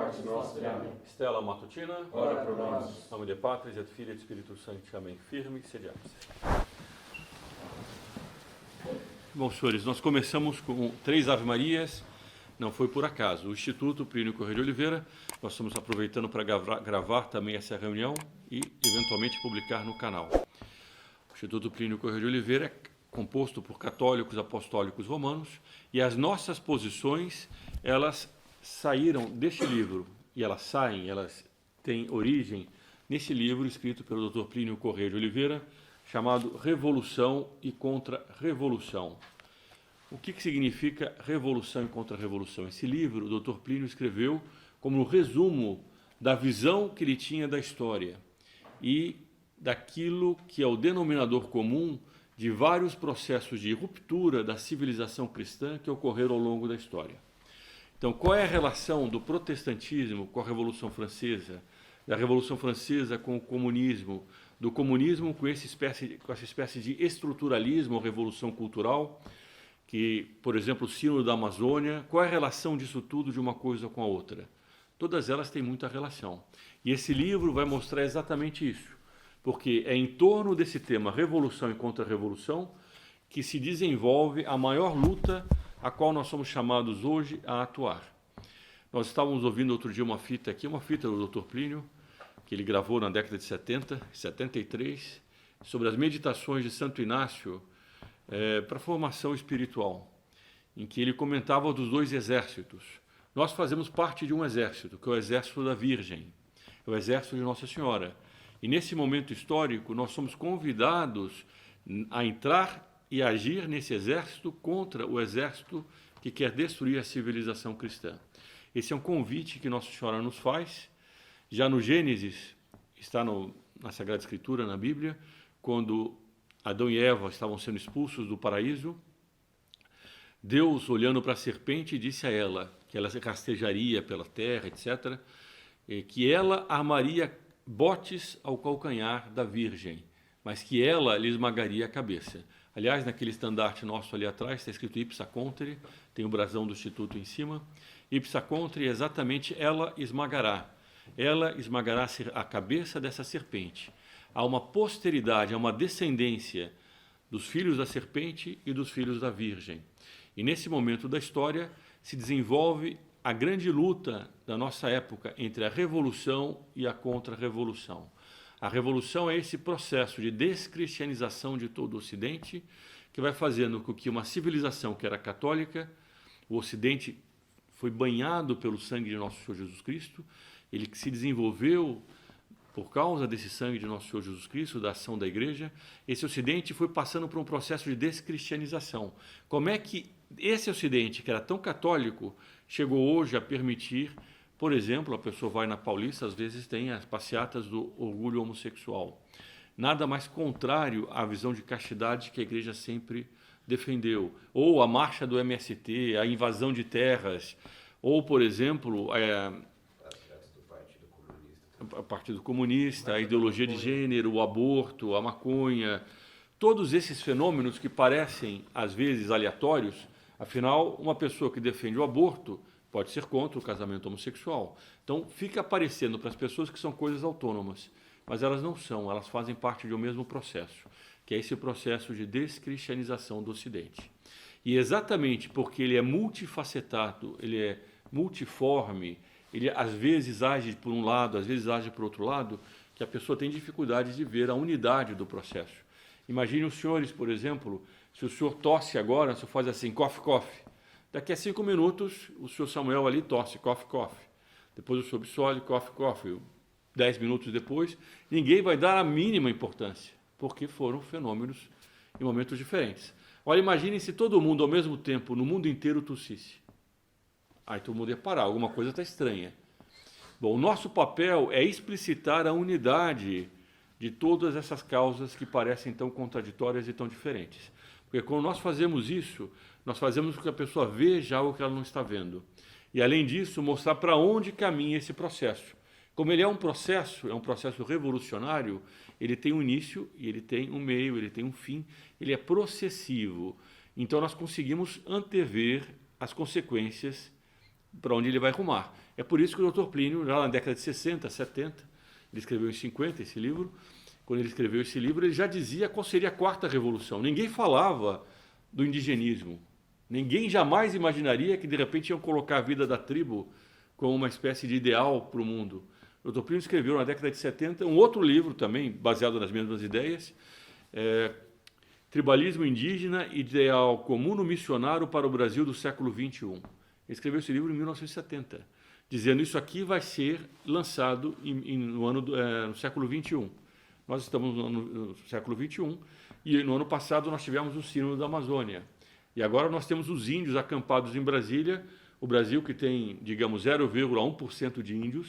morte nostra. Amém. Stella Matutina, Ora pro nós. nome de Patris et Filii et Spiritus Sancti. Amém. Firme, sediamos. Bom, senhores, nós começamos com 3 Ave Marias, não foi por acaso. O Instituto Plínio Corrêa de Oliveira, nós estamos aproveitando para gravar também essa reunião e, eventualmente, publicar no canal. O Instituto Plínio Corrêa de Oliveira é composto por católicos apostólicos romanos e as nossas posições, elas saíram deste livro, e elas têm origem nesse livro escrito pelo Dr. Plínio Corrêa de Oliveira, chamado Revolução e Contra-Revolução. O que significa revolução e contra-revolução? Esse livro o Dr. Plínio escreveu como um resumo da visão que ele tinha da história e daquilo que é o denominador comum de vários processos de ruptura da civilização cristã que ocorreram ao longo da história. Então, qual é a relação do protestantismo com a Revolução Francesa, da Revolução Francesa com o comunismo, do comunismo com essa espécie de estruturalismo ou revolução cultural, que, por exemplo, o Sínodo da Amazônia, qual é a relação disso tudo de uma coisa com a outra? Todas elas têm muita relação. E esse livro vai mostrar exatamente isso, porque é em torno desse tema, revolução e contra-revolução, que se desenvolve a maior luta a qual nós somos chamados hoje a atuar. Nós estávamos ouvindo outro dia uma fita do Dr. Plínio, que ele gravou na década de 70, 73, sobre as meditações de Santo Inácio para a formação espiritual, em que ele comentava dos 2 exércitos. Nós fazemos parte de um exército, que é o exército da Virgem, é o exército de Nossa Senhora. E nesse momento histórico, nós somos convidados a entrar e agir nesse exército contra o exército que quer destruir a civilização cristã. Esse é um convite que Nossa Senhora nos faz. Já no Gênesis, está na Sagrada Escritura, na Bíblia, quando Adão e Eva estavam sendo expulsos do paraíso, Deus, olhando para a serpente, disse a ela que ela se rastejaria pela terra, etc., e que ela armaria botes ao calcanhar da Virgem, mas que ela lhe esmagaria a cabeça. Aliás, naquele estandarte nosso ali atrás, está escrito Ipsa Contre, tem o brasão do Instituto em cima. Ipsa Contre, exatamente, ela esmagará a cabeça dessa serpente. Há uma posteridade, há uma descendência dos filhos da serpente e dos filhos da Virgem. E nesse momento da história se desenvolve a grande luta da nossa época entre a revolução e a contra-revolução. A revolução é esse processo de descristianização de todo o Ocidente, que vai fazendo com que uma civilização que era católica, o Ocidente foi banhado pelo sangue de nosso Senhor Jesus Cristo, ele se desenvolveu por causa desse sangue de nosso Senhor Jesus Cristo, da ação da Igreja. Esse Ocidente foi passando por um processo de descristianização. Como é que esse Ocidente, que era tão católico, chegou hoje a permitir, por exemplo, a pessoa vai na Paulista, às vezes tem as passeatas do orgulho homossexual. Nada mais contrário à visão de castidade que a Igreja sempre defendeu. Ou a marcha do MST, a invasão de terras, ou, por exemplo, o Partido Comunista, a ideologia de gênero, o aborto, a maconha, todos esses fenômenos que parecem, às vezes, aleatórios. Afinal, uma pessoa que defende o aborto pode ser contra o casamento homossexual. Então, fica aparecendo para as pessoas que são coisas autônomas, mas elas não são, elas fazem parte de um mesmo processo, que é esse processo de descristianização do Ocidente. E exatamente porque ele é multifacetado, ele é multiforme, ele às vezes age por um lado, às vezes age por outro lado, que a pessoa tem dificuldade de ver a unidade do processo. Imagine os senhores, por exemplo, se o senhor tosse agora, o senhor faz assim, cough, cough. Daqui a 5 minutos, o senhor Samuel ali tosse, cough, cough. Depois o senhor Bissoli, cough, cough. 10 minutos depois, ninguém vai dar a mínima importância, porque foram fenômenos em momentos diferentes. Olha, imaginem se todo mundo, ao mesmo tempo, no mundo inteiro, tossisse. Aí todo mundo ia parar, alguma coisa está estranha. Bom, o nosso papel é explicitar a unidade de todas essas causas que parecem tão contraditórias e tão diferentes. Porque quando nós fazemos isso, nós fazemos com que a pessoa veja algo que ela não está vendo. E, além disso, mostrar para onde caminha esse processo. Como ele é um processo revolucionário, ele tem um início, ele tem um meio, ele tem um fim, ele é processivo. Então, nós conseguimos antever as consequências para onde ele vai rumar. É por isso que o Dr. Plínio, já na década de 60, 70, ele escreveu em 50 esse livro, quando ele escreveu esse livro, ele já dizia qual seria a quarta revolução. Ninguém falava do indigenismo. Ninguém jamais imaginaria que, de repente, iam colocar a vida da tribo como uma espécie de ideal para o mundo. O Dr. Plínio escreveu na década de 70 um outro livro também, baseado nas mesmas ideias, Tribalismo Indígena, Ideal Comum no Missionário para o Brasil do século XXI. Ele escreveu esse livro em 1970, dizendo isso aqui vai ser lançado no século XXI. Nós estamos no século XXI e no ano passado nós tivemos o Sínodo da Amazônia. E agora nós temos os índios acampados em Brasília, o Brasil que tem, digamos, 0,1% de índios,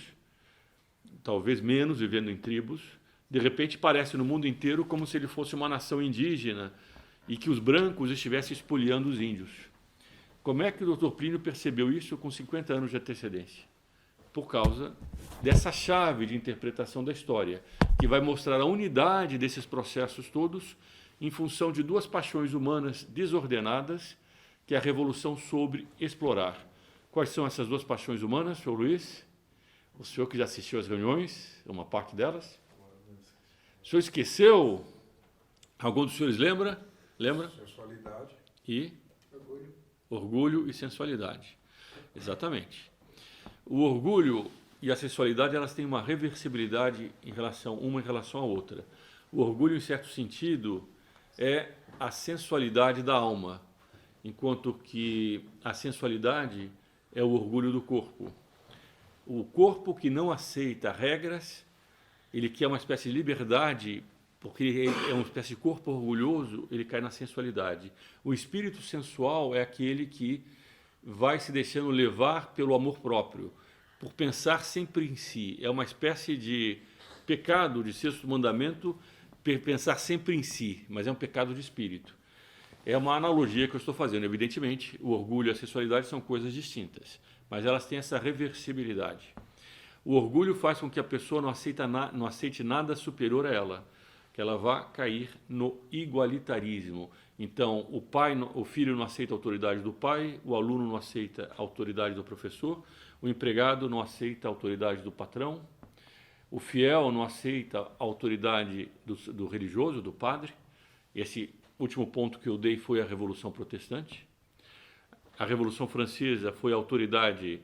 talvez menos, vivendo em tribos. De repente parece no mundo inteiro como se ele fosse uma nação indígena e que os brancos estivessem espoliando os índios. Como é que o Dr. Plínio percebeu isso com 50 anos de antecedência? Por causa dessa chave de interpretação da história, que vai mostrar a unidade desses processos todos em função de duas paixões humanas desordenadas, que é a revolução sobre explorar. Quais são essas duas paixões humanas, senhor Luiz? O senhor que já assistiu às reuniões, uma parte delas. O senhor esqueceu? Algum dos senhores lembra? Lembra? Sensualidade E? orgulho. Orgulho e sensualidade. Exatamente. O orgulho e a sensualidade, elas têm uma reversibilidade uma em relação à outra. O orgulho, em certo sentido, é a sensualidade da alma, enquanto que a sensualidade é o orgulho do corpo. O corpo que não aceita regras, ele quer uma espécie de liberdade, porque ele é uma espécie de corpo orgulhoso, ele cai na sensualidade. O espírito sensual é aquele que vai se deixando levar pelo amor próprio, por pensar sempre em si. É uma espécie de pecado de sexto mandamento, pensar sempre em si, mas é um pecado de espírito. É uma analogia que eu estou fazendo. Evidentemente, o orgulho e a sensualidade são coisas distintas, mas elas têm essa reversibilidade. O orgulho faz com que a pessoa não aceite nada superior a ela, que ela vá cair no igualitarismo. Então, o filho não aceita a autoridade do pai, o aluno não aceita a autoridade do professor, o empregado não aceita a autoridade do patrão, o fiel não aceita a autoridade do religioso, do padre. Esse último ponto que eu dei foi a Revolução Protestante. A Revolução Francesa foi a autoridade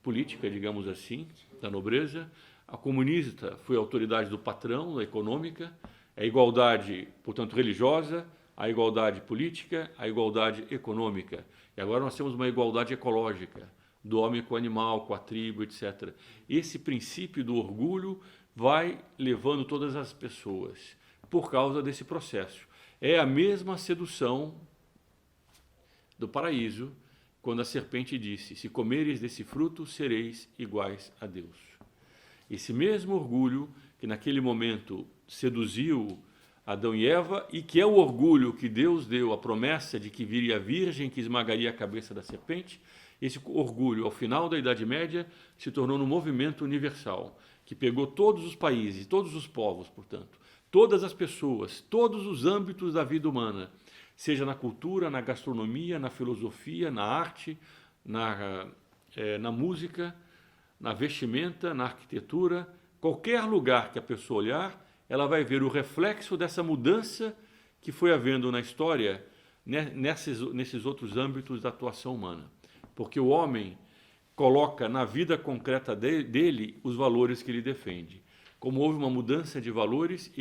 política, digamos assim, da nobreza. A comunista foi a autoridade do patrão, da econômica. A igualdade, portanto, religiosa, a igualdade política, a igualdade econômica. E agora nós temos uma igualdade ecológica, do homem com o animal, com a tribo, etc. Esse princípio do orgulho vai levando todas as pessoas por causa desse processo. É a mesma sedução do paraíso, quando a serpente disse: se comeres desse fruto, sereis iguais a Deus. Esse mesmo orgulho que naquele momento seduziu Adão e Eva, e que é o orgulho que Deus deu a promessa de que viria a virgem que esmagaria a cabeça da serpente, esse orgulho, ao final da Idade Média, se tornou um movimento universal, que pegou todos os países, todos os povos, portanto, todas as pessoas, todos os âmbitos da vida humana, seja na cultura, na gastronomia, na filosofia, na arte, na música, na vestimenta, na arquitetura, qualquer lugar que a pessoa olhar, ela vai ver o reflexo dessa mudança que foi havendo na história, né, nesses outros âmbitos da atuação humana. Porque o homem coloca na vida concreta dele os valores que ele defende. Como houve uma mudança de valores,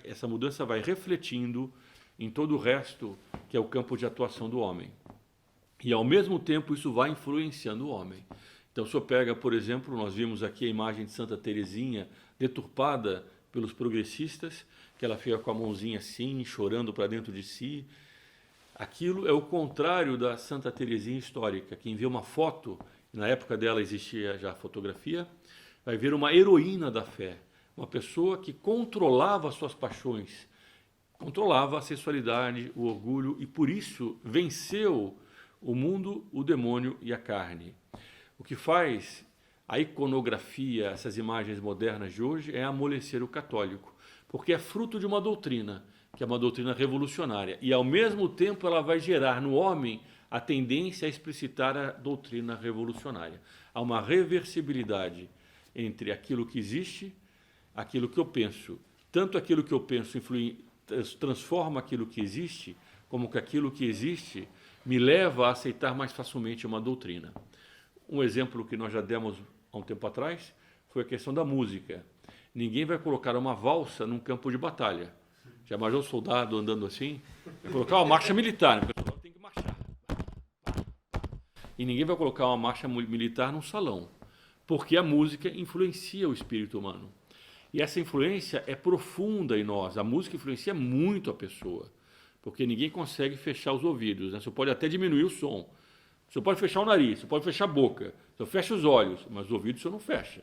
essa mudança vai refletindo em todo o resto, que é o campo de atuação do homem. E, ao mesmo tempo, isso vai influenciando o homem. Então, o senhor pega, por exemplo, nós vimos aqui a imagem de Santa Teresinha deturpada pelos progressistas, que ela fica com a mãozinha assim, chorando para dentro de si. Aquilo é o contrário da Santa Teresinha histórica. Quem vê uma foto, na época dela existia já a fotografia, vai ver uma heroína da fé, uma pessoa que controlava as suas paixões, controlava a sensualidade, o orgulho, e por isso venceu o mundo, o demônio e a carne. O que faz a iconografia, essas imagens modernas de hoje, é amolecer o católico, porque é fruto de uma doutrina, que é uma doutrina revolucionária, e ao mesmo tempo ela vai gerar no homem a tendência a explicitar a doutrina revolucionária. Há uma reversibilidade entre aquilo que existe, aquilo que eu penso. Tanto aquilo que eu penso transforma aquilo que existe, como que aquilo que existe me leva a aceitar mais facilmente uma doutrina. Um exemplo que nós já demos há um tempo atrás foi a questão da música. Ninguém vai colocar uma valsa num campo de batalha. Já imaginou o soldado andando assim? Vai colocar uma marcha militar, porque o soldado tem que marchar. E ninguém vai colocar uma marcha militar num salão, porque a música influencia o espírito humano. E essa influência é profunda em nós. A música influencia muito a pessoa, porque ninguém consegue fechar os ouvidos, né? Você pode até diminuir o som. Você pode fechar o nariz, você pode fechar a boca, você fecha os olhos, mas o ouvido você não fecha.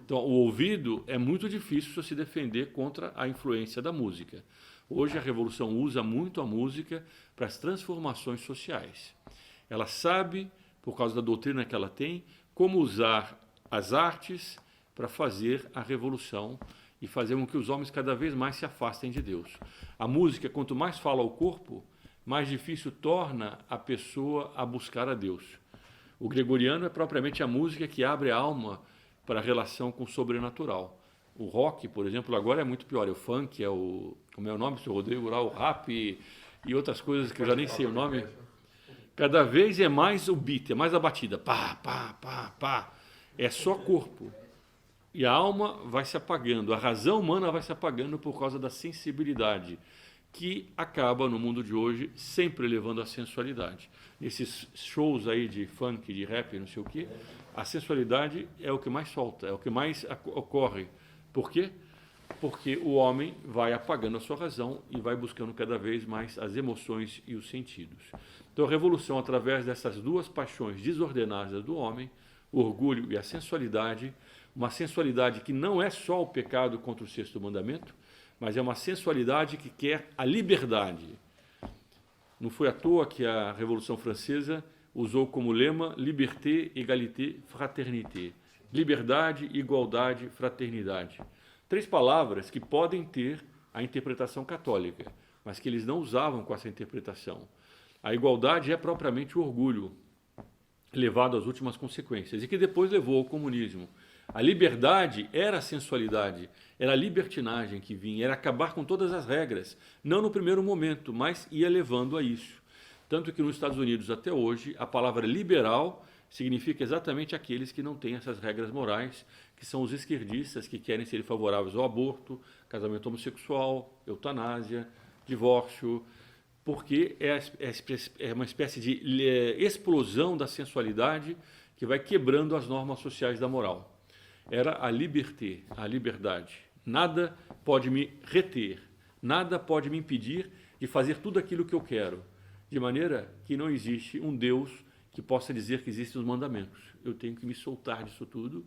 Então, o ouvido é muito difícil você se defender contra a influência da música. Hoje a Revolução usa muito a música para as transformações sociais. Ela sabe, por causa da doutrina que ela tem, como usar as artes para fazer a revolução e fazer com que os homens cada vez mais se afastem de Deus. A música, quanto mais fala ao corpo, mais difícil torna a pessoa a buscar a Deus. O gregoriano é propriamente a música que abre a alma para a relação com o sobrenatural. O rock, por exemplo, agora é muito pior. O funk, como é o nome, Sr. Rodrigo, o rap e outras coisas que eu já nem sei o nome. Cada vez é mais o beat, é mais a batida. Pá, pá, pá, pá. É só corpo. E a alma vai se apagando, a razão humana vai se apagando por causa da sensibilidade, que acaba, no mundo de hoje, sempre levando à sensualidade. Nesses shows aí de funk, de rap, não sei o quê, a sensualidade é o que mais solta, é o que mais ocorre. Por quê? Porque o homem vai apagando a sua razão e vai buscando cada vez mais as emoções e os sentidos. Então a revolução, através dessas duas paixões desordenadas do homem, o orgulho e a sensualidade, uma sensualidade que não é só o pecado contra o sexto mandamento, mas é uma sensualidade que quer a liberdade. Não foi à toa que a Revolução Francesa usou como lema liberté, égalité, fraternité. Liberdade, igualdade, fraternidade. 3 palavras que podem ter a interpretação católica, mas que eles não usavam com essa interpretação. A igualdade é propriamente o orgulho, levado às últimas consequências, e que depois levou ao comunismo. A liberdade era a sensualidade, era a libertinagem que vinha, era acabar com todas as regras, não no primeiro momento, mas ia levando a isso. Tanto que nos Estados Unidos, até hoje, a palavra liberal significa exatamente aqueles que não têm essas regras morais, que são os esquerdistas, que querem ser favoráveis ao aborto, casamento homossexual, eutanásia, divórcio, porque é uma espécie de explosão da sensualidade que vai quebrando as normas sociais da moral. Era a liberté, a liberdade. Nada pode me reter, nada pode me impedir de fazer tudo aquilo que eu quero, de maneira que não existe um Deus que possa dizer que existem os mandamentos. Eu tenho que me soltar disso tudo.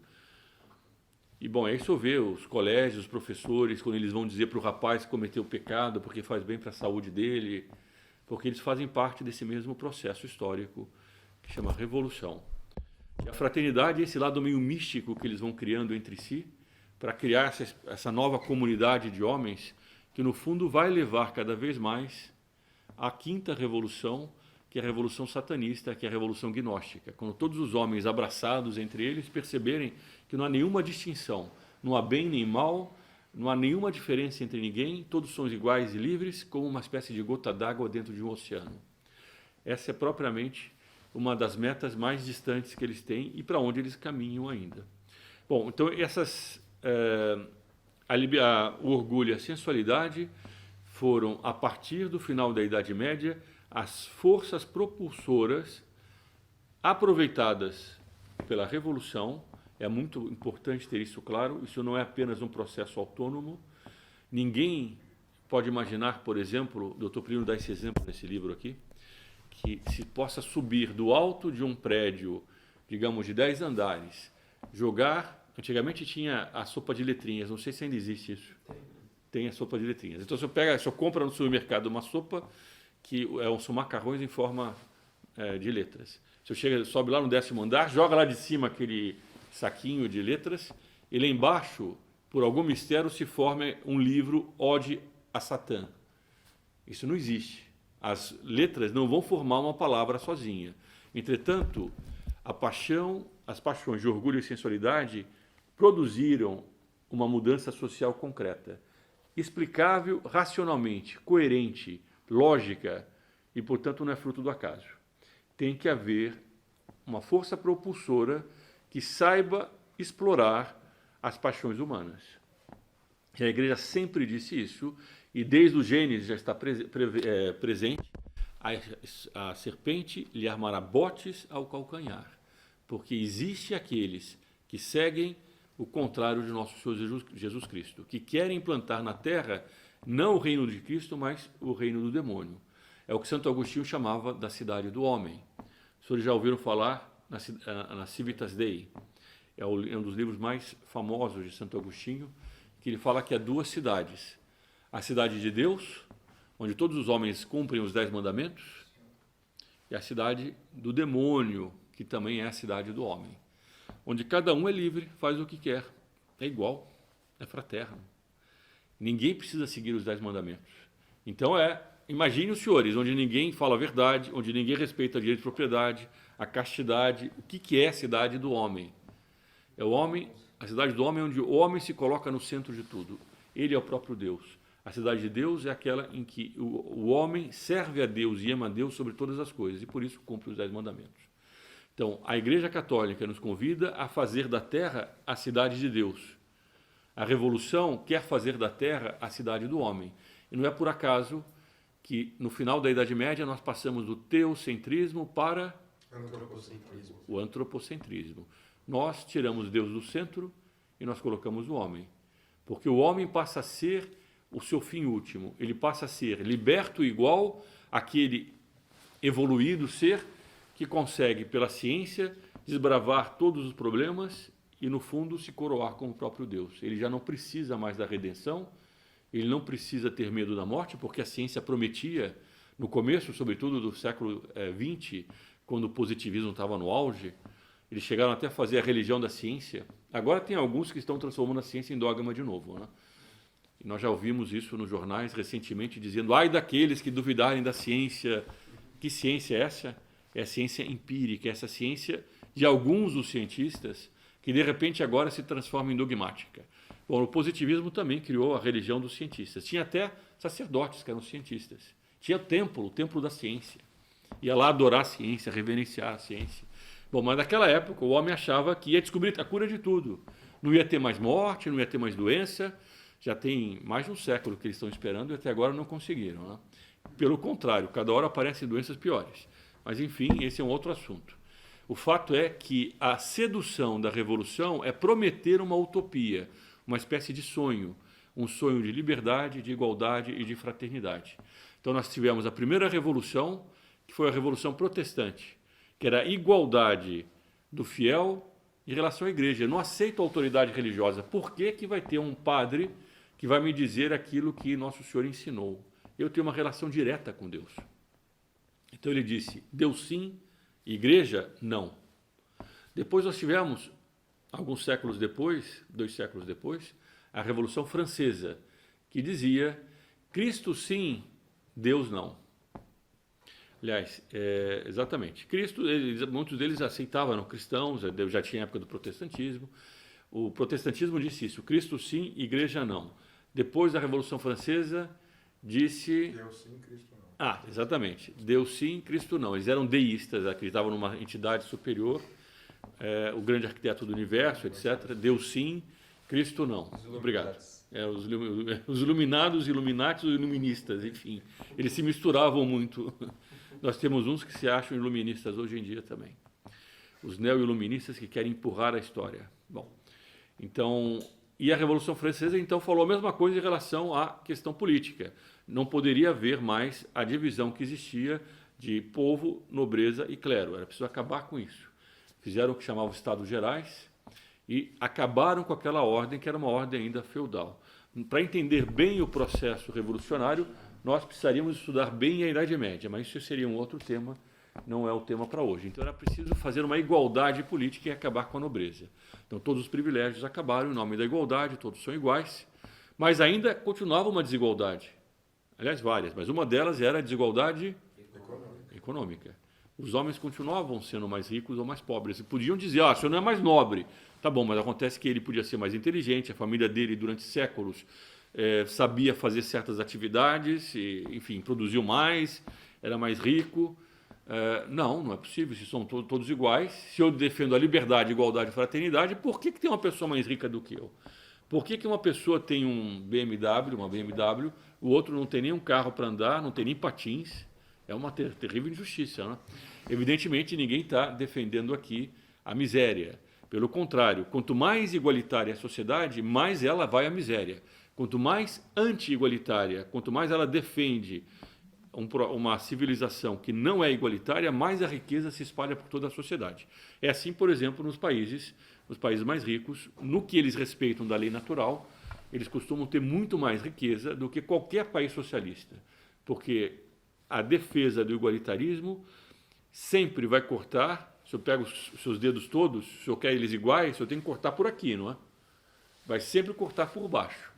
E, bom, é isso ver os colégios, os professores, quando eles vão dizer para o rapaz que cometeu o pecado porque faz bem para a saúde dele, porque eles fazem parte desse mesmo processo histórico que chama revolução. E a fraternidade é esse lado meio místico que eles vão criando entre si para criar essa nova comunidade de homens que, no fundo, vai levar cada vez mais à quinta revolução, que é a revolução satanista, que é a revolução gnóstica. Quando todos os homens abraçados entre eles perceberem que não há nenhuma distinção, não há bem nem mal, não há nenhuma diferença entre ninguém, todos são iguais e livres, como uma espécie de gota d'água dentro de um oceano. Essa é propriamente uma das metas mais distantes que eles têm e para onde eles caminham ainda. Bom, então o orgulho e a sensualidade foram, a partir do final da Idade Média, as forças propulsoras aproveitadas pela Revolução. É muito importante ter isso claro, isso não é apenas um processo autônomo. Ninguém pode imaginar, por exemplo, o Dr. Plínio dá esse exemplo nesse livro aqui, que se possa subir do alto de um prédio, digamos, de 10 andares, jogar. Antigamente tinha a sopa de letrinhas, não sei se ainda existe isso. Tem a sopa de letrinhas. Então você compra no supermercado uma sopa que são macarrões em forma de letras. Você sobe lá no 10º andar, joga lá de cima aquele saquinho de letras, e lá embaixo, por algum mistério, se forma um livro Ode a Satã. Isso não existe. as letras não vão formar uma palavra sozinha. Entretanto, as paixões de orgulho e sensualidade produziram uma mudança social concreta, explicável racionalmente, coerente, lógica e, portanto, não é fruto do acaso. Tem que haver uma força propulsora que saiba explorar as paixões humanas. E a igreja sempre disse isso, e desde o Gênesis já está presente, a serpente lhe armará botes ao calcanhar, porque existe aqueles que seguem o contrário de nosso Senhor Jesus Cristo, que querem implantar na terra não o reino de Cristo, mas o reino do demônio. É o que Santo Agostinho chamava da cidade do homem. Os senhores já ouviram falar na Civitas Dei? É um dos livros mais famosos de Santo Agostinho, que ele fala que há duas cidades. A cidade de Deus, onde todos os homens cumprem os 10 mandamentos, e a cidade do demônio, que também é a cidade do homem, onde cada um é livre, faz o que quer, é igual, é fraterno. Ninguém precisa seguir os 10 mandamentos. Então imagine os senhores, onde ninguém fala a verdade, onde ninguém respeita a direito de propriedade, a castidade. O que é a cidade do homem? É o homem, a cidade do homem é onde o homem se coloca no centro de tudo. Ele é o próprio Deus. A cidade de Deus é aquela em que o homem serve a Deus e ama a Deus sobre todas as coisas, e por isso cumpre os 10 mandamentos. Então, a Igreja Católica nos convida a fazer da terra a cidade de Deus. A Revolução quer fazer da terra a cidade do homem. E não é por acaso que, no final da Idade Média, nós passamos do teocentrismo para o antropocentrismo. Nós tiramos Deus do centro e nós colocamos o homem. Porque o homem passa a ser o seu fim último. Ele passa a ser liberto igual àquele evoluído ser que consegue, pela ciência, desbravar todos os problemas e, no fundo, se coroar como o próprio Deus. Ele já não precisa mais da redenção, ele não precisa ter medo da morte, porque a ciência prometia, no começo, sobretudo do século XX, quando o positivismo estava no auge, eles chegaram até a fazer a religião da ciência. Agora tem alguns que estão transformando a ciência em dogma de novo, né? E nós já ouvimos isso nos jornais recentemente, dizendo: ai daqueles que duvidarem da ciência. Que ciência é essa? É a ciência empírica, essa ciência de alguns dos cientistas que de repente agora se transforma em dogmática. Bom, o positivismo também criou a religião dos cientistas. Tinha até sacerdotes que eram cientistas. Tinha o templo da ciência. Ia lá adorar a ciência, reverenciar a ciência. Bom, mas naquela época o homem achava que ia descobrir a cura de tudo. Não ia ter mais morte, não ia ter mais doença. Já tem mais de um século que eles estão esperando e até agora não conseguiram, né? Pelo contrário, cada hora aparecem doenças piores. Mas, enfim, esse é um outro assunto. O fato é que a sedução da revolução é prometer uma utopia, uma espécie de sonho, um sonho de liberdade, de igualdade e de fraternidade. Então nós tivemos a primeira revolução, que foi a Revolução Protestante, que era a igualdade do fiel em relação à igreja. Eu não aceito a autoridade religiosa. Por que que vai ter um padre que vai me dizer aquilo que Nosso Senhor ensinou? Eu tenho uma relação direta com Deus. Então ele disse: Deus sim, igreja não. Depois nós tivemos, alguns séculos depois, 2 séculos depois, a Revolução Francesa, que dizia: Cristo sim, Deus não. Aliás, exatamente, Cristo, muitos deles aceitavam, eram cristãos, já tinha a época do protestantismo. O protestantismo disse isso: Cristo sim, igreja não. Depois da Revolução Francesa, disse... Deus sim, Cristo não. Exatamente. Deus sim, Cristo não. Eles eram deístas, acreditavam numa entidade superior, o grande arquiteto do universo, etc. Deus sim, Cristo não. Obrigado. Os iluminados, iluminatis, os iluministas, enfim. Eles se misturavam muito. Nós temos uns que se acham iluministas hoje em dia também. Os neo-iluministas que querem empurrar a história. Bom, então... E a Revolução Francesa, então, falou a mesma coisa em relação à questão política. Não poderia haver mais a divisão que existia de povo, nobreza e clero. Era preciso acabar com isso. Fizeram o que chamavam Estados Gerais e acabaram com aquela ordem, que era uma ordem ainda feudal. Para entender bem o processo revolucionário, nós precisaríamos estudar bem a Idade Média, mas isso seria um outro tema, não é o tema para hoje. Então era preciso fazer uma igualdade política e acabar com a nobreza. Então todos os privilégios acabaram em nome da igualdade, todos são iguais, mas ainda continuava uma desigualdade. Aliás, várias, mas uma delas era a desigualdade econômica. Os homens continuavam sendo mais ricos ou mais pobres. E podiam dizer, o senhor não é mais nobre. Tá bom, mas acontece que ele podia ser mais inteligente, a família dele durante séculos sabia fazer certas atividades, e, enfim, produziu mais, era mais rico. Não é possível, se são todos iguais. Se eu defendo a liberdade, igualdade e fraternidade, por que tem uma pessoa mais rica do que eu? Por que uma pessoa tem uma BMW, o outro não tem nem um carro para andar, não tem nem patins? É uma terrível injustiça, né? Evidentemente, ninguém está defendendo aqui a miséria. Pelo contrário, quanto mais igualitária a sociedade, mais ela vai à miséria. Quanto mais anti-igualitária, quanto mais ela defende uma civilização que não é igualitária, mais a riqueza se espalha por toda a sociedade. É assim, por exemplo, nos países mais ricos, no que eles respeitam da lei natural, eles costumam ter muito mais riqueza do que qualquer país socialista, porque a defesa do igualitarismo sempre vai cortar. Se eu pego os seus dedos todos, se eu quero eles iguais, eu tenho que cortar por aqui, não é? Vai sempre cortar por baixo.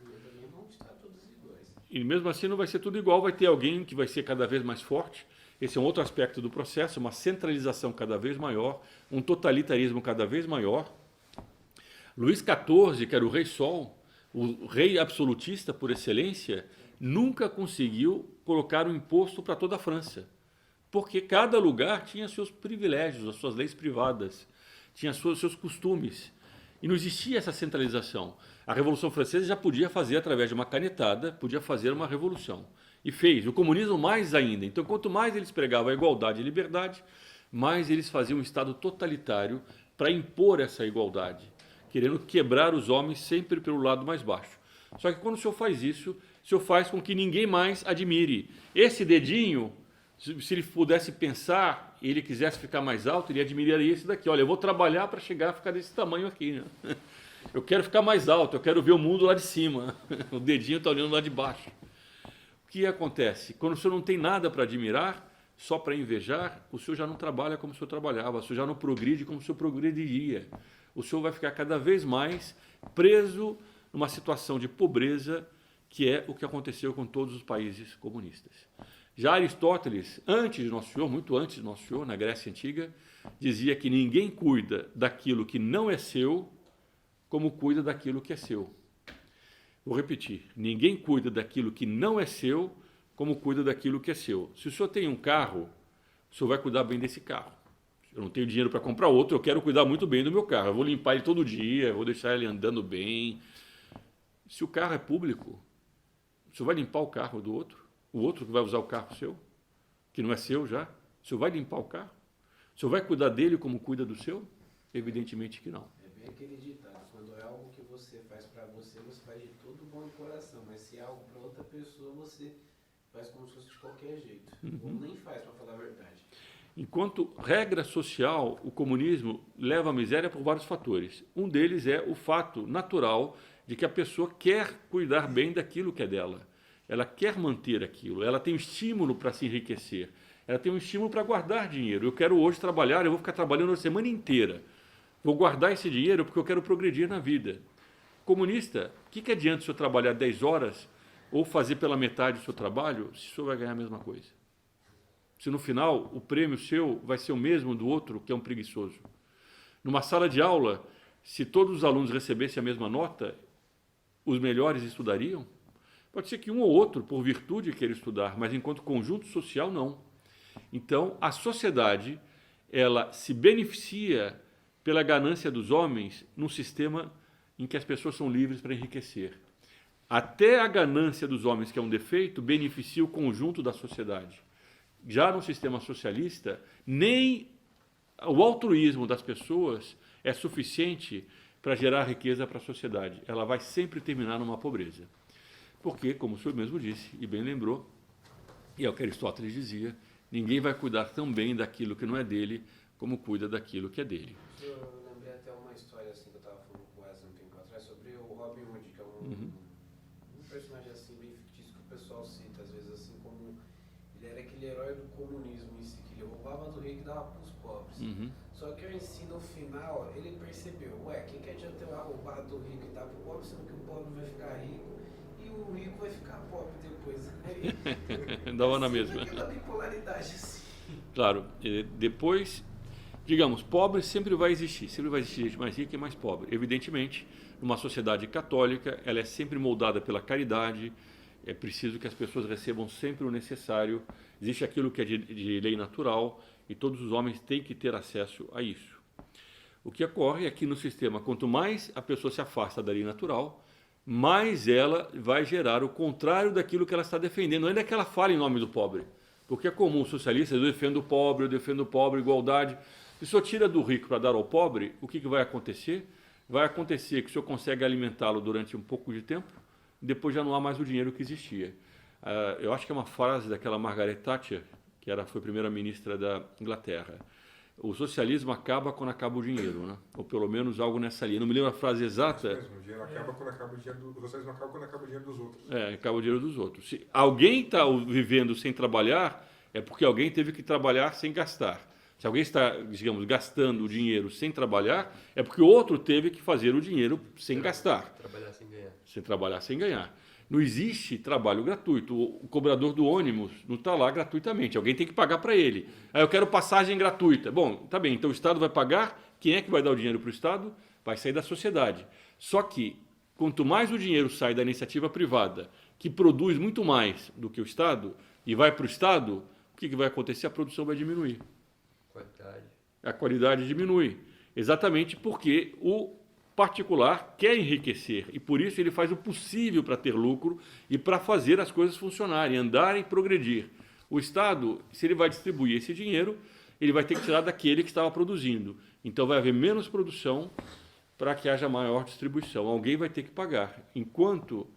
E mesmo assim não vai ser tudo igual, vai ter alguém que vai ser cada vez mais forte. Esse é um outro aspecto do processo, uma centralização cada vez maior, um totalitarismo cada vez maior. Luís XIV, que era o rei Sol, o rei absolutista por excelência, nunca conseguiu colocar um imposto para toda a França, porque cada lugar tinha seus privilégios, as suas leis privadas, tinha seus costumes, e não existia essa centralização. A Revolução Francesa já podia fazer, através de uma canetada, podia fazer uma revolução. E fez. O comunismo mais ainda. Então, quanto mais eles pregavam a igualdade e liberdade, mais eles faziam um Estado totalitário para impor essa igualdade, querendo quebrar os homens sempre pelo lado mais baixo. Só que quando o senhor faz isso, o senhor faz com que ninguém mais admire. Esse dedinho, se ele pudesse pensar e ele quisesse ficar mais alto, ele admiraria esse daqui. Olha, eu vou trabalhar para chegar a ficar desse tamanho aqui, né? Eu quero ficar mais alto, eu quero ver o mundo lá de cima. O dedinho está olhando lá de baixo. O que acontece? Quando o senhor não tem nada para admirar, só para invejar, o senhor já não trabalha como o senhor trabalhava, o senhor já não progride como o senhor progrediria. O senhor vai ficar cada vez mais preso numa situação de pobreza, que é o que aconteceu com todos os países comunistas. Já Aristóteles, antes de Nosso Senhor, muito antes de Nosso Senhor, na Grécia Antiga, dizia que ninguém cuida daquilo que não é seu como cuida daquilo que é seu. Vou repetir, ninguém cuida daquilo que não é seu como cuida daquilo que é seu. Se o senhor tem um carro, o senhor vai cuidar bem desse carro. Eu não tenho dinheiro para comprar outro, eu quero cuidar muito bem do meu carro. Eu vou limpar ele todo dia, vou deixar ele andando bem. Se o carro é público, o senhor vai limpar o carro do outro? O outro que vai usar o carro seu, que não é seu já? O senhor vai limpar o carro? O senhor vai cuidar dele como cuida do seu? Evidentemente que não. É bem aquele ditado, quando é algo que você faz para você, você faz de todo bom coração, mas se é algo para outra pessoa, você faz como se fosse de qualquer jeito, ou nem faz, para falar a verdade. Enquanto regra social, o comunismo leva à miséria por vários fatores. Um deles é o fato natural de que a pessoa quer cuidar bem daquilo que é dela. Ela quer manter aquilo, ela tem um estímulo para se enriquecer, ela tem um estímulo para guardar dinheiro. Eu quero hoje trabalhar, eu vou ficar trabalhando a semana inteira. Vou guardar esse dinheiro porque eu quero progredir na vida. Comunista, o que adianta o senhor trabalhar 10 horas ou fazer pela metade do seu trabalho se o senhor vai ganhar a mesma coisa? Se no final o prêmio seu vai ser o mesmo do outro, que é um preguiçoso. Numa sala de aula, se todos os alunos recebessem a mesma nota, os melhores estudariam? Pode ser que um ou outro, por virtude, queira estudar, mas enquanto conjunto social, não. Então, a sociedade, ela se beneficia pela ganância dos homens num sistema em que as pessoas são livres para enriquecer. Até a ganância dos homens, que é um defeito, beneficia o conjunto da sociedade. Já no sistema socialista, nem o altruísmo das pessoas é suficiente para gerar riqueza para a sociedade. Ela vai sempre terminar numa pobreza. Porque, como o senhor mesmo disse, e bem lembrou, e é o que Aristóteles dizia, ninguém vai cuidar tão bem daquilo que não é dele, como cuida daquilo que é dele. Eu lembrei até uma história assim que eu estava falando com o Wesley um tempo atrás sobre o Robin Hood, que é um personagem assim bem fictício que o pessoal cita, às vezes assim como ele era aquele herói do comunismo em si, que ele roubava do rei e dava para os pobres. Só que eu ensino no final, ele percebeu, que adianta eu roubar do rico e dar para o pobre, sendo que o pobre vai ficar rico e e o rico vai ficar pobre depois. Aí, Dava na mesma. aquela bipolaridade assim. Claro, depois, digamos, pobre sempre vai existir gente mais rica e mais pobre. Evidentemente, numa sociedade católica, ela é sempre moldada pela caridade, é preciso que as pessoas recebam sempre o necessário, existe aquilo que é de lei natural e todos os homens têm que ter acesso a isso. O que ocorre é que no sistema, quanto mais a pessoa se afasta da lei natural, mais ela vai gerar o contrário daquilo que ela está defendendo, não é que ela fale em nome do pobre. Porque é comum socialistas, eu defendo o pobre, igualdade. Se o senhor tira do rico para dar ao pobre, o que vai acontecer? Vai acontecer que o senhor consegue alimentá-lo durante um pouco de tempo, depois já não há mais o dinheiro que existia. Eu acho que é uma frase daquela Margaret Thatcher, que foi primeira-ministra da Inglaterra. O socialismo acaba quando acaba o dinheiro, né? Ou pelo menos algo nessa linha. Não me lembro a frase exata. Isso mesmo, o dinheiro acaba quando acaba o dinheiro o socialismo acaba quando acaba o dinheiro dos outros. Acaba o dinheiro dos outros. Se alguém está vivendo sem trabalhar, é porque alguém teve que trabalhar sem gastar. Se alguém está, digamos, gastando o dinheiro sem trabalhar, é porque o outro teve que fazer o dinheiro sem gastar. Trabalhar sem ganhar. Sem trabalhar sem ganhar. Não existe trabalho gratuito. O cobrador do ônibus não está lá gratuitamente. Alguém tem que pagar para ele. Aí eu quero passagem gratuita. Bom, tá bem, então o Estado vai pagar. Quem é que vai dar o dinheiro para o Estado? Vai sair da sociedade. Só que, quanto mais o dinheiro sai da iniciativa privada, que produz muito mais do que o Estado, e vai para o Estado, o que vai acontecer? A produção vai diminuir. A qualidade diminui. Exatamente porque o particular quer enriquecer e por isso ele faz o possível para ter lucro e para fazer as coisas funcionarem, andarem e progredir. O Estado, se ele vai distribuir esse dinheiro, ele vai ter que tirar daquele que estava produzindo. Então vai haver menos produção para que haja maior distribuição. Alguém vai ter que pagar. Enquanto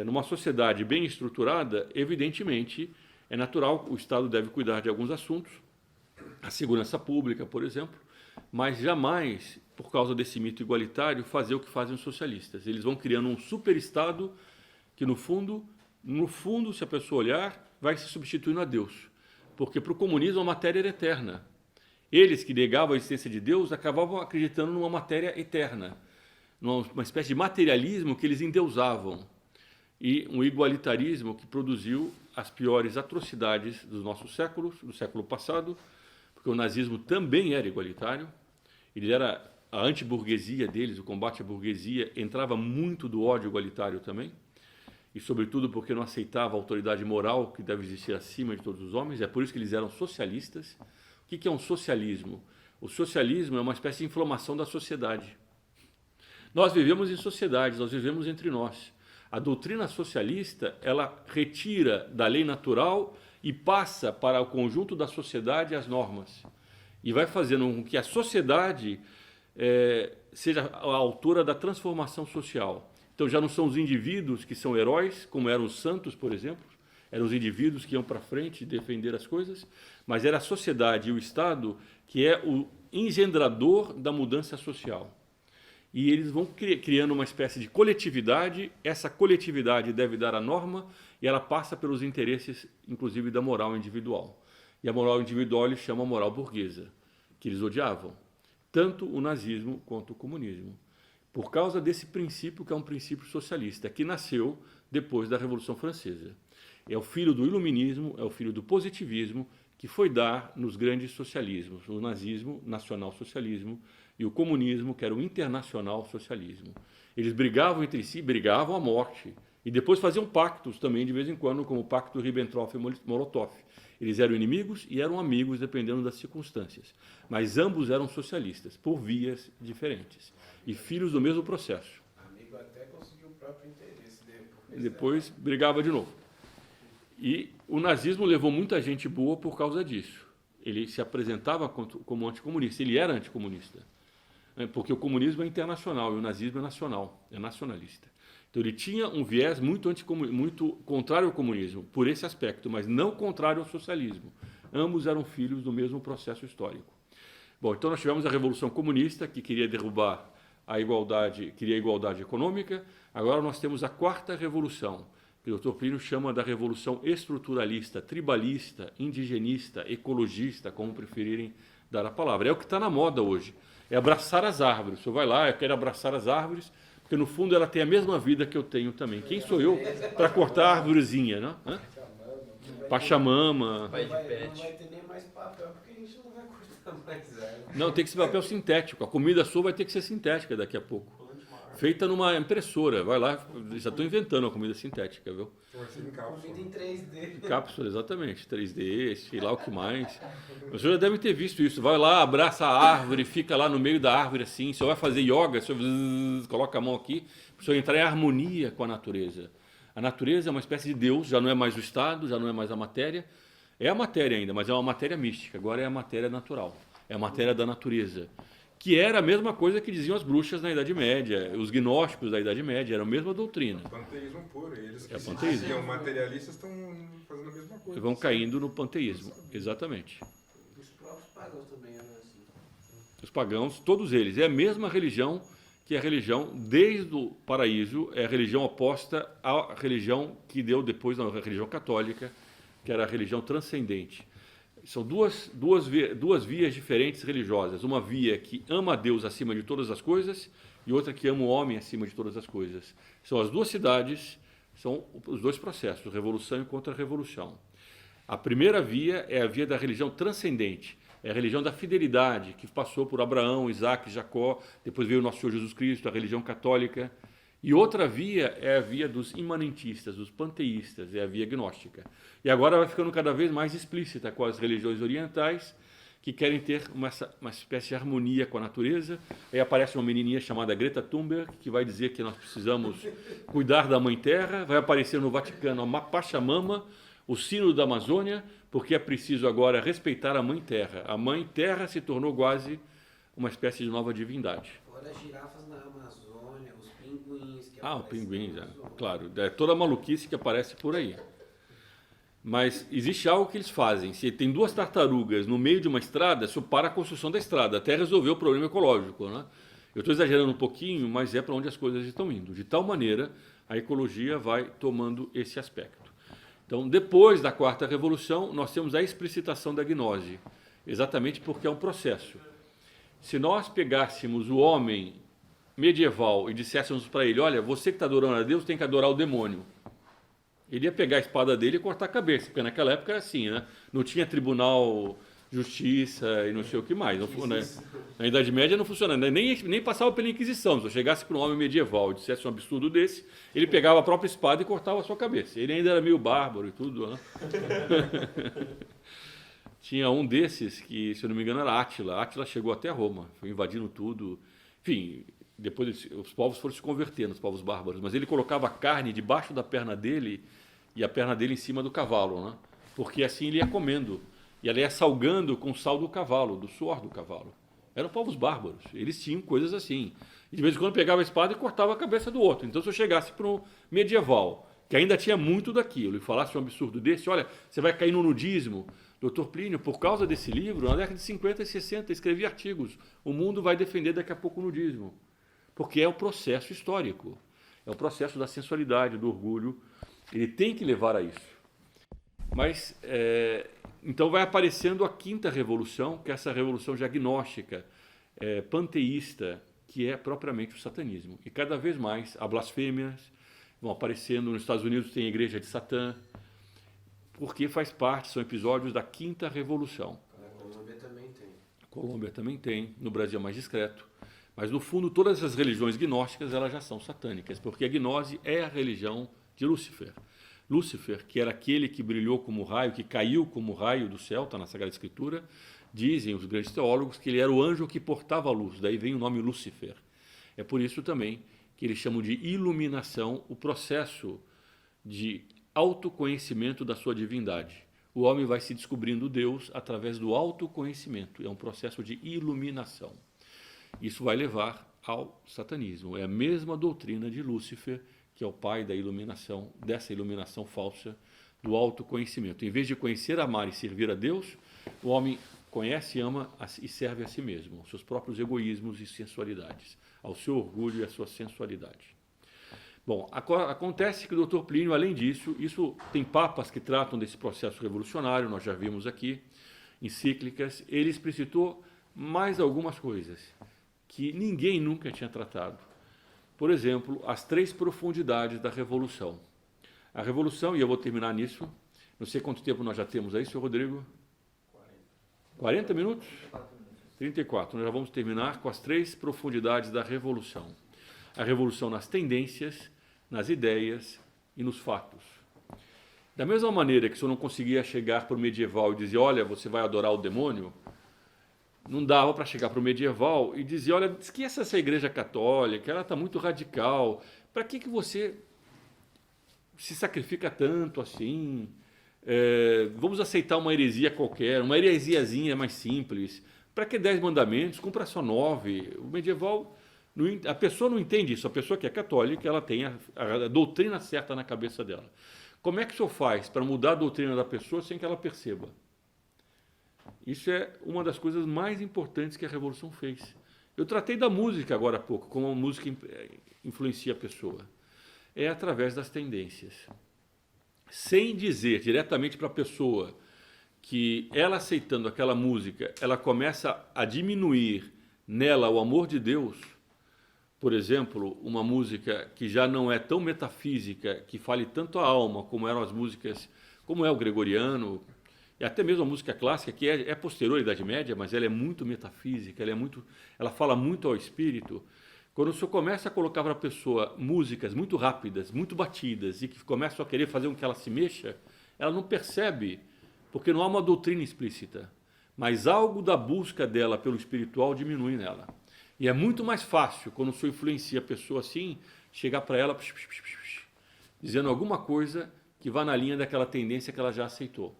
numa sociedade bem estruturada, evidentemente, é natural, o Estado deve cuidar de alguns assuntos, a segurança pública, por exemplo, mas jamais, por causa desse mito igualitário, fazer o que fazem os socialistas. Eles vão criando um super-estado que, no fundo, se a pessoa olhar, vai se substituindo a Deus. Porque para o comunismo a matéria era eterna. Eles que negavam a existência de Deus acabavam acreditando numa matéria eterna, numa espécie de materialismo que eles endeusavam. E um igualitarismo que produziu as piores atrocidades dos nossos séculos, do século passado, porque o nazismo também era igualitário, ele era a antiburguesia deles, o combate à burguesia, entrava muito do ódio igualitário também, e sobretudo porque não aceitava a autoridade moral que deve existir acima de todos os homens, é por isso que eles eram socialistas. O que é um socialismo? O socialismo é uma espécie de inflamação da sociedade. Nós vivemos em sociedades, nós vivemos entre nós. A doutrina socialista, ela retira da lei natural e passa para o conjunto da sociedade as normas. E vai fazendo com que a sociedade seja a autora da transformação social. Então já não são os indivíduos que são heróis, como eram os santos, por exemplo, eram os indivíduos que iam para frente defender as coisas, mas era a sociedade e o Estado que é o engendrador da mudança social. E eles vão criando uma espécie de coletividade, essa coletividade deve dar a norma e ela passa pelos interesses, inclusive, da moral individual. E a moral individual eles chamam a moral burguesa, que eles odiavam, tanto o nazismo quanto o comunismo, por causa desse princípio que é um princípio socialista, que nasceu depois da Revolução Francesa. É o filho do iluminismo, é o filho do positivismo, que foi dar nos grandes socialismos, o nazismo, nacional-socialismo, e o comunismo, que era o internacional socialismo. Eles brigavam entre si, brigavam à morte, e depois faziam pactos também de vez em quando, como o pacto Ribbentrop-Molotov. Eles eram inimigos e eram amigos, dependendo das circunstâncias. Mas ambos eram socialistas, por vias diferentes, e filhos do mesmo processo. Amigo até conseguiu o próprio interesse dele. E depois brigava de novo. E o nazismo levou muita gente boa por causa disso. Ele se apresentava como anticomunista, ele era anticomunista. Porque o comunismo é internacional e o nazismo é nacional, é nacionalista. Então ele tinha um viés muito contrário ao comunismo, por esse aspecto, mas não contrário ao socialismo. Ambos eram filhos do mesmo processo histórico. Bom, então nós tivemos a Revolução Comunista, que queria derrubar a igualdade, queria a igualdade econômica. Agora nós temos a Quarta Revolução, que o Dr. Plínio chama da Revolução Estruturalista, tribalista, indigenista, ecologista, como preferirem dar a palavra. É o que está na moda hoje. É abraçar as árvores. Você vai lá, eu quero abraçar as árvores, Porque no fundo ela tem a mesma vida que eu tenho também. Quem sou eu para cortar a arvorezinha, né? Hã? Pachamama. Pai de Não pet. vai ter nem mais papel, porque a gente não vai cortar mais árvore. Não, tem que ser papel sintético. A comida sua vai ter que ser sintética daqui a pouco. Feita numa impressora. Vai lá, já estou inventando uma comida sintética, viu? Vai ser em cápsula. Comida em 3D. Cápsula, exatamente. 3D, sei lá o que mais. Os senhores já devem ter visto isso. Vai lá, abraça a árvore, fica lá no meio da árvore assim. Se vai fazer yoga, se coloca a mão aqui, para o senhor entrar em harmonia com a natureza. A natureza é uma espécie de Deus, já não é mais o estado, já não é mais a matéria. É a matéria ainda, mas é uma matéria mística. Agora é a matéria natural. É a matéria da natureza. Que era a mesma coisa que diziam as bruxas na Idade Média, os gnósticos da Idade Média, era a mesma doutrina. Panteísmo puro. Eles que É se panteísmo. diziam materialistas estão fazendo a mesma coisa. Vão caindo no panteísmo, exatamente. Os próprios pagãos também eram assim. Os pagãos, todos eles, é a mesma religião que a religião, desde o paraíso, é a religião oposta à religião que deu depois a religião católica, que era a religião transcendente. São duas vias diferentes religiosas. Uma via que ama a Deus acima de todas as coisas e outra que ama o homem acima de todas as coisas. São as duas cidades, são os dois processos, revolução e contra-revolução. A primeira via é a via da religião transcendente, é a religião da fidelidade, que passou por Abraão, Isaac, Jacó, depois veio o nosso Senhor Jesus Cristo, a religião católica. E outra via é a via dos imanentistas, dos panteístas, é a via gnóstica. E agora vai ficando cada vez mais explícita com as religiões orientais, que querem ter uma espécie de harmonia com a natureza. Aí aparece uma menininha chamada Greta Thunberg, que vai dizer que nós precisamos cuidar da Mãe Terra. Vai aparecer no Vaticano a Pachamama, o sino da Amazônia, porque é preciso agora respeitar a Mãe Terra. A Mãe Terra se tornou quase uma espécie de nova divindade. Fora as girafas na Amazônia, os pinguins. Que Os aparecem pinguins, na é, Amazônia. claro. É toda a maluquice que aparece por aí. Mas existe algo que eles fazem. Se tem duas tartarugas no meio de uma estrada, isso para a construção da estrada, até resolver o problema ecológico, né? Eu estou exagerando um pouquinho, mas é para onde as coisas estão indo. De tal maneira, a ecologia vai tomando esse aspecto. Então, depois da Quarta Revolução, nós temos a explicitação da gnose, exatamente porque é um processo. Se nós pegássemos o homem medieval e disséssemos para ele, olha, você que está adorando a Deus tem que adorar o demônio, ele ia pegar a espada dele e cortar a cabeça, porque naquela época era assim, né? Não tinha tribunal, justiça e não sei o que mais. Não, né? Na Idade Média não funcionava, nem passava pela Inquisição. Se eu chegasse para um homem medieval e dissesse um absurdo desse, ele pegava a própria espada e cortava a sua cabeça. Ele ainda era meio bárbaro e tudo, né? Tinha um desses que, se eu não me engano, era Átila. Átila chegou até Roma, foi invadindo tudo. Enfim, depois os povos foram se convertendo, os povos bárbaros, mas ele colocava a carne debaixo da perna dele e a perna dele em cima do cavalo, né? Porque assim ele ia comendo e ela ia salgando com o sal do cavalo, do suor do cavalo. Eram povos bárbaros, eles tinham coisas assim. E de vez em quando pegava a espada e cortava a cabeça do outro. Então se eu chegasse para um medieval, que ainda tinha muito daquilo, e falasse um absurdo desse, olha, você vai cair no nudismo. Dr. Plínio, por causa desse livro, na década de 50 e 60, escrevia artigos. O mundo vai defender daqui a pouco o nudismo. Porque é o processo histórico. É o processo da sensualidade, do orgulho. Ele tem que levar a isso. Mas, então vai aparecendo a quinta revolução, que é essa revolução já gnóstica, panteísta, que é propriamente o satanismo. E cada vez mais há blasfêmias, vão aparecendo. Nos Estados Unidos tem a igreja de Satã, porque faz parte, são episódios da quinta revolução. Na Colômbia também tem. Colômbia também tem, no Brasil é mais discreto. Mas, no fundo, todas as religiões gnósticas elas já são satânicas, porque a gnose é a religião de Lúcifer. Lúcifer, que era aquele que brilhou como raio, que caiu como raio do céu, está na Sagrada Escritura, dizem os grandes teólogos que ele era o anjo que portava a luz, daí vem o nome Lúcifer. É por isso também que eles chamam de iluminação o processo de autoconhecimento da sua divindade. O homem vai se descobrindo Deus através do autoconhecimento, é um processo de iluminação. Isso vai levar ao satanismo. É a mesma doutrina de Lúcifer, que é o pai da iluminação, dessa iluminação falsa, do autoconhecimento. Em vez de conhecer, amar e servir a Deus, o homem conhece, ama e serve a si mesmo, aos seus próprios egoísmos e sensualidades, ao seu orgulho e à sua sensualidade. Bom, acontece que o Dr. Plínio, além disso, isso tem papas que tratam desse processo revolucionário, nós já vimos aqui, encíclicas, ele explicitou mais algumas coisas que ninguém nunca tinha tratado. por exemplo, as 3 profundidades da Revolução. A Revolução, e eu vou terminar nisso, não sei quanto tempo nós já temos aí, senhor Rodrigo? 40 minutos? 34. Nós já vamos terminar com as 3 profundidades da Revolução. A Revolução nas tendências, nas ideias e nos fatos. Da mesma maneira que se eu não conseguia chegar para o medieval e dizer, olha, você vai adorar o demônio, não dava para chegar para o medieval e dizer, olha, esqueça essa igreja católica, ela está muito radical, para que você se sacrifica tanto assim? Vamos aceitar uma heresia qualquer, uma heresiazinha mais simples. Para que 10 mandamentos? Cumpra só 9. O medieval, a pessoa não entende isso. A pessoa que é católica, ela tem a doutrina certa na cabeça dela. Como é que o senhor faz para mudar a doutrina da pessoa sem que ela perceba? Isso é uma das coisas mais importantes que a Revolução fez. Eu tratei da música agora há pouco, como a música influencia a pessoa. É através das tendências. Sem dizer diretamente para a pessoa que ela aceitando aquela música, ela começa a diminuir nela o amor de Deus. Por exemplo, uma música que já não é tão metafísica, que fale tanto a alma, como eram as músicas, como é o gregoriano, e até mesmo a música clássica, que é posterior à Idade Média, mas ela é muito metafísica, ela fala muito ao espírito. Quando o senhor começa a colocar para a pessoa músicas muito rápidas, muito batidas, e que começam a querer fazer com que ela se mexa, ela não percebe, porque não há uma doutrina explícita. Mas algo da busca dela pelo espiritual diminui nela. E é muito mais fácil, quando o senhor influencia a pessoa assim, chegar para ela dizendo alguma coisa que vá na linha daquela tendência que ela já aceitou.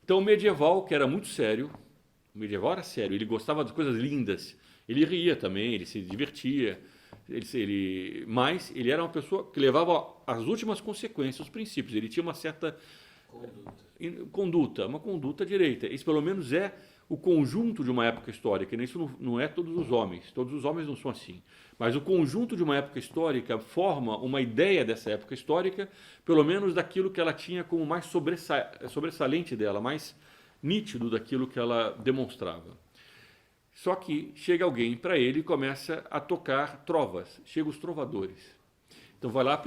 Então o medieval, que era muito sério, o medieval era sério, ele gostava de coisas lindas, ele ria também, ele se divertia, mas ele era uma pessoa que levava as últimas consequências, os princípios, ele tinha uma certa conduta, uma conduta direita. Isso pelo menos é o conjunto de uma época histórica, isso não é todos os homens não são assim, mas o conjunto de uma época histórica forma uma ideia dessa época histórica, pelo menos daquilo que ela tinha como mais sobressalente dela, mais nítido daquilo que ela demonstrava. Só que chega alguém para ele e começa a tocar trovas, chegam os trovadores. Então vai lá,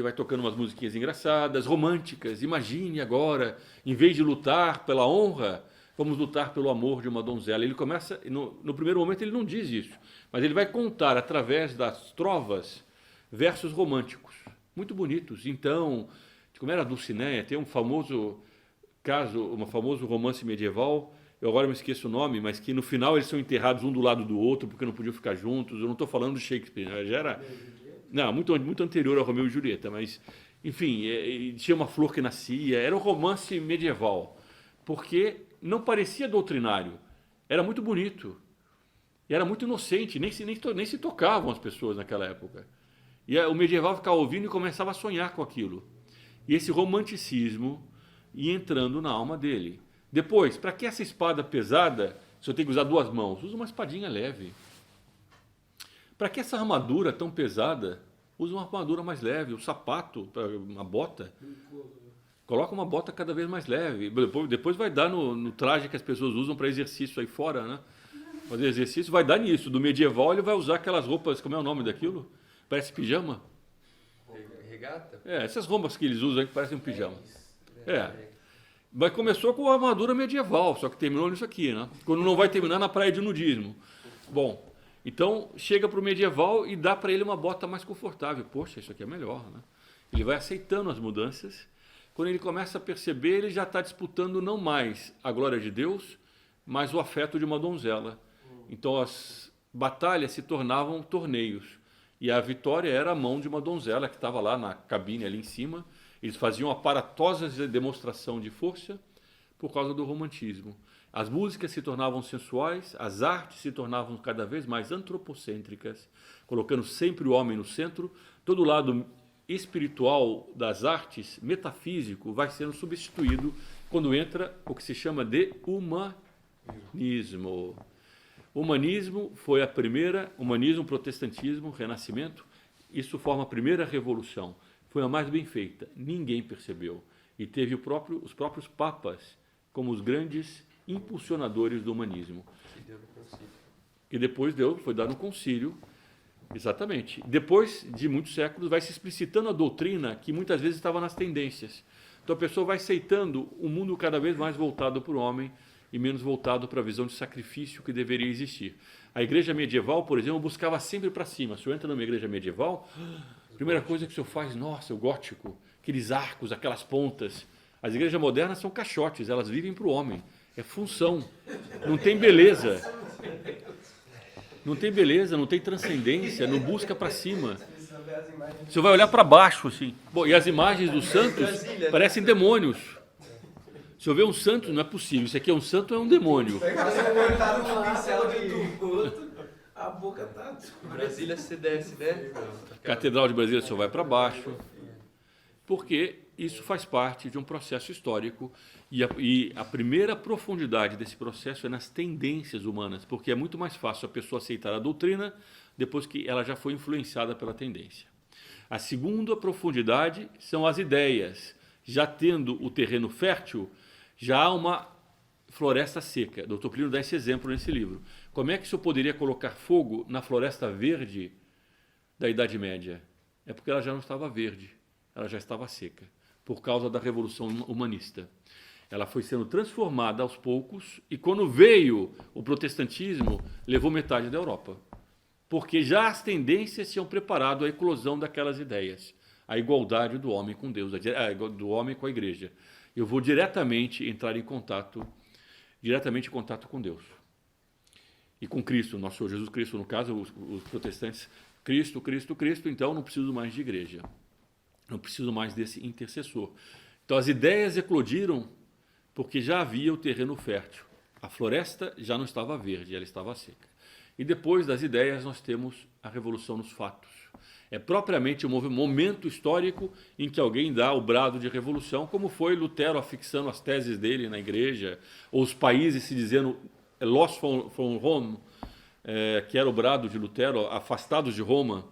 vai tocando umas musiquinhas engraçadas, românticas. Imagine agora, em vez de lutar pela honra, vamos lutar pelo amor de uma donzela. Ele começa, no primeiro momento ele não diz isso, mas ele vai contar através das trovas versos românticos, muito bonitos. Então, como era a Dulcinea, tem um famoso romance medieval, eu agora me esqueço o nome, mas que no final eles são enterrados um do lado do outro porque não podiam ficar juntos. Eu não estou falando de Shakespeare, já era... Não, muito anterior ao Romeu e Julieta, mas, enfim, tinha uma flor que nascia, era um romance medieval, porque não parecia doutrinário, era muito bonito, e era muito inocente, nem se tocavam as pessoas naquela época. E o medieval ficava ouvindo e começava a sonhar com aquilo. E esse romanticismo ia entrando na alma dele. Depois, para que essa espada pesada, se eu tenho que usar 2 mãos? Usa uma espadinha leve. Para que essa armadura tão pesada? Usa uma armadura mais leve. O sapato, uma bota. Coloca uma bota cada vez mais leve. Depois vai dar no traje que as pessoas usam para exercício aí fora, né? Fazer exercício vai dar nisso. Do medieval ele vai usar aquelas roupas, como é o nome daquilo? Parece pijama. Regata? Essas roupas que eles usam aí que parecem um pijama. Mas começou com a armadura medieval, só que terminou nisso aqui, né? Quando não vai terminar na praia de nudismo. Bom, então chega para o medieval e dá para ele uma bota mais confortável. Poxa, isso aqui é melhor, né? Ele vai aceitando as mudanças. Quando ele começa a perceber, ele já está disputando não mais a glória de Deus, mas o afeto de uma donzela. Então as batalhas se tornavam torneios. E a vitória era a mão de uma donzela que estava lá na cabine, ali em cima. Eles faziam aparatosas demonstração de força por causa do romantismo. As músicas se tornavam sensuais, as artes se tornavam cada vez mais antropocêntricas, colocando sempre o homem no centro. Todo o lado espiritual das artes, metafísico, vai sendo substituído quando entra o que se chama de humanismo. O humanismo foi humanismo, protestantismo, renascimento, isso forma a primeira revolução. Foi a mais bem feita, ninguém percebeu. E teve os próprios papas como os grandes impulsionadores do humanismo. Que deu no concílio. Que depois foi dado um concílio Exatamente. Depois de muitos séculos vai se explicitando a doutrina que muitas vezes estava nas tendências. Então a pessoa vai aceitando um mundo cada vez mais voltado para o homem e menos voltado para a visão de sacrifício que deveria existir. A igreja medieval, por exemplo, buscava sempre para cima. Se eu entra numa igreja medieval, a primeira coisa que o senhor faz, nossa, o gótico, aqueles arcos, aquelas pontas. As igrejas modernas são caixotes, elas vivem para o homem. É função. Não tem beleza. Não tem beleza, não tem transcendência, não busca para cima. Você vai olhar para baixo, assim. Bom, e as imagens dos santos parecem demônios. Se eu ver um santo, não é possível. Isso aqui é um santo ou é um demônio? Cortaram um pincel do outro, a boca tá... Brasília se desce, né? Catedral de Brasília só vai para baixo. Porque isso faz parte de um processo histórico e a primeira profundidade desse processo é nas tendências humanas, porque é muito mais fácil a pessoa aceitar a doutrina depois que ela já foi influenciada pela tendência. A segunda profundidade são as ideias. Já tendo o terreno fértil, já há uma floresta seca. Dr. Plínio dá esse exemplo nesse livro. Como é que o senhor poderia colocar fogo na floresta verde da Idade Média? É porque ela já não estava verde, ela já estava seca, por causa da Revolução Humanista. Ela foi sendo transformada aos poucos e quando veio o protestantismo, levou metade da Europa. Porque já as tendências tinham preparado a eclosão daquelas ideias. A igualdade do homem com Deus, do homem com a igreja. Eu vou diretamente entrar em contato com Deus. E com Cristo, nosso Senhor Jesus Cristo, no caso, os protestantes, Cristo, Cristo, Cristo, então não preciso mais de igreja. Não preciso mais desse intercessor. Então as ideias eclodiram porque já havia o terreno fértil. A floresta já não estava verde, ela estava seca. E depois das ideias nós temos a revolução nos fatos. É propriamente um momento histórico em que alguém dá o brado de revolução, como foi Lutero afixando as teses dele na igreja, ou os países se dizendo Los von Rome, que era o brado de Lutero, afastados de Roma.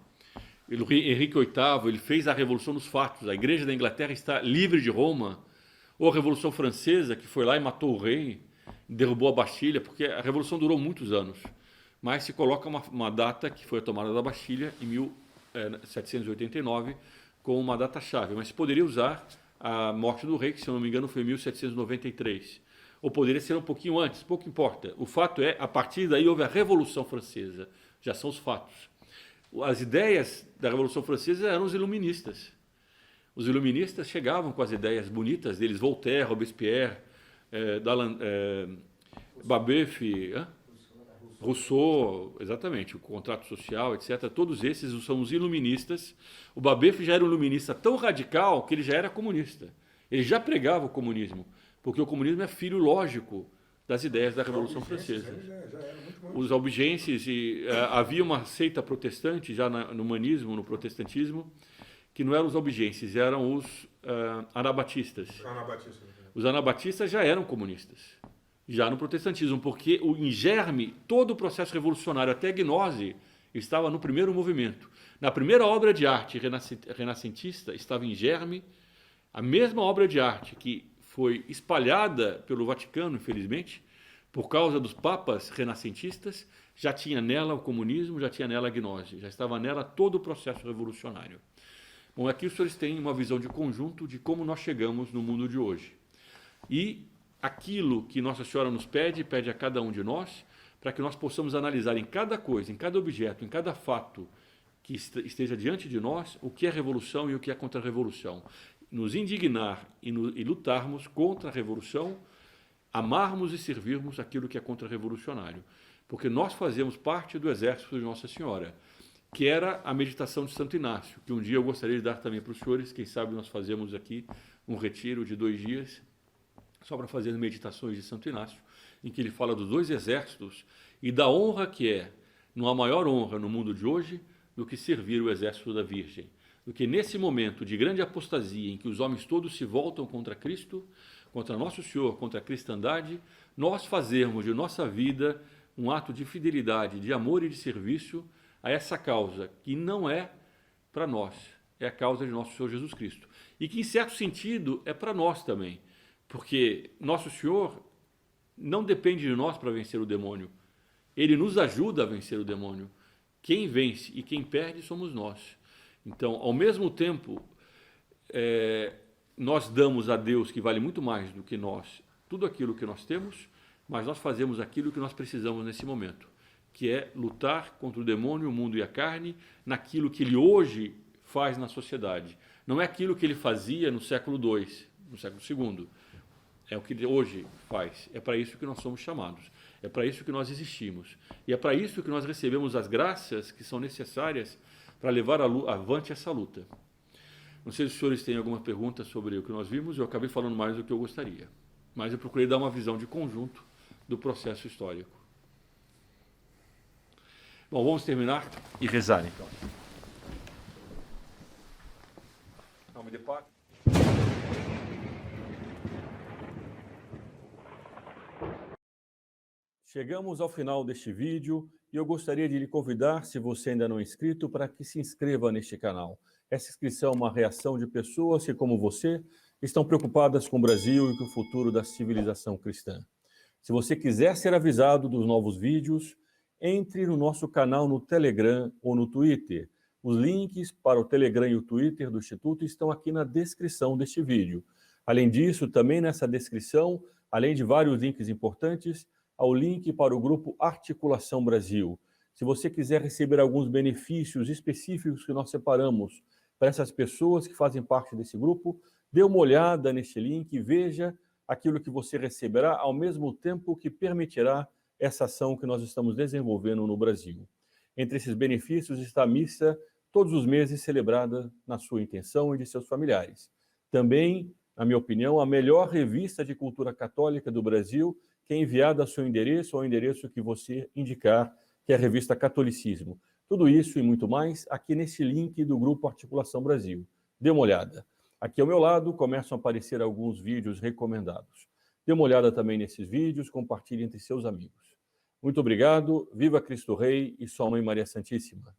Henrique VIII, ele fez a revolução nos fatos. A igreja da Inglaterra está livre de Roma. Ou a Revolução Francesa, que foi lá e matou o rei, derrubou a Bastilha, porque a revolução durou muitos anos. Mas se coloca uma data que foi a tomada da Bastilha em 1789 como uma data-chave. Mas se poderia usar a morte do rei, que se eu não me engano foi em 1793. Ou poderia ser um pouquinho antes, pouco importa. O fato é, a partir daí houve a Revolução Francesa. Já são os fatos. As ideias da Revolução Francesa eram os iluministas. Os iluministas chegavam com as ideias bonitas deles, Voltaire, Robespierre, Babeuf, Rousseau, exatamente, o contrato social, etc. Todos esses são os iluministas. O Babeuf já era um iluminista tão radical que ele já era comunista. Ele já pregava o comunismo, porque o comunismo é filho lógico das ideias da Revolução Francesa. Os albigenses, havia uma seita protestante já no humanismo, no protestantismo, que não eram os albigenses, eram os anabatistas. Os anabatistas já eram comunistas, já no protestantismo, porque em germe, todo o processo revolucionário, até a gnose, estava no primeiro movimento. Na primeira obra de arte renascentista, estava em germe a mesma obra de arte que foi espalhada pelo Vaticano, infelizmente, por causa dos papas renascentistas, já tinha nela o comunismo, já tinha nela a gnose, já estava nela todo o processo revolucionário. Bom, aqui os senhores têm uma visão de conjunto de como nós chegamos no mundo de hoje. E aquilo que Nossa Senhora nos pede a cada um de nós, para que nós possamos analisar em cada coisa, em cada objeto, em cada fato que esteja diante de nós, o que é revolução e o que é contra-revolução. Nos indignar e lutarmos contra a revolução, amarmos e servirmos aquilo que é contra-revolucionário. Porque nós fazemos parte do exército de Nossa Senhora, que era a meditação de Santo Inácio, que um dia eu gostaria de dar também para os senhores. Quem sabe nós fazemos aqui um retiro de 2 dias, só para fazer meditações de Santo Inácio, em que ele fala dos 2 exércitos e da honra que é, não há maior honra no mundo de hoje do que servir o exército da Virgem. Do que nesse momento de grande apostasia, em que os homens todos se voltam contra Cristo, contra Nosso Senhor, contra a cristandade, nós fazermos de nossa vida um ato de fidelidade, de amor e de serviço a essa causa, que não é para nós, é a causa de Nosso Senhor Jesus Cristo. E que, em certo sentido, é para nós também, porque Nosso Senhor não depende de nós para vencer o demônio. Ele nos ajuda a vencer o demônio. Quem vence e quem perde somos nós. Então, ao mesmo tempo, nós damos a Deus, que vale muito mais do que nós, tudo aquilo que nós temos, mas nós fazemos aquilo que nós precisamos nesse momento, que é lutar contra o demônio, o mundo e a carne, naquilo que ele hoje faz na sociedade. Não é aquilo que ele fazia no século II, no século II. É o que ele hoje faz. É para isso que nós somos chamados. É para isso que nós existimos. E é para isso que nós recebemos as graças que são necessárias para levar avante essa luta. Não sei se os senhores têm alguma pergunta sobre o que nós vimos. Eu acabei falando mais do que eu gostaria. Mas eu procurei dar uma visão de conjunto do processo histórico. Bom, vamos terminar e rezar, então. Em nome de Pai. Chegamos ao final deste vídeo e eu gostaria de lhe convidar, se você ainda não é inscrito, para que se inscreva neste canal. Essa inscrição é uma reação de pessoas que, como você, estão preocupadas com o Brasil e com o futuro da civilização cristã. Se você quiser ser avisado dos novos vídeos, entre no nosso canal no Telegram ou no Twitter. Os links para o Telegram e o Twitter do Instituto estão aqui na descrição deste vídeo. Além disso, também nessa descrição, além de vários links importantes, há o link para o grupo Articulação Brasil. Se você quiser receber alguns benefícios específicos que nós separamos para essas pessoas que fazem parte desse grupo, dê uma olhada neste link e veja aquilo que você receberá, ao mesmo tempo que permitirá essa ação que nós estamos desenvolvendo no Brasil. Entre esses benefícios está a missa, todos os meses celebrada na sua intenção e de seus familiares. Também, na minha opinião, a melhor revista de cultura católica do Brasil, que é enviada ao seu endereço, ao endereço que você indicar, que é a revista Catolicismo. Tudo isso e muito mais aqui nesse link do Grupo Articulação Brasil. Dê uma olhada. Aqui ao meu lado começam a aparecer alguns vídeos recomendados. Dê uma olhada também nesses vídeos, compartilhe entre seus amigos. Muito obrigado, viva Cristo Rei e Sua Mãe Maria Santíssima.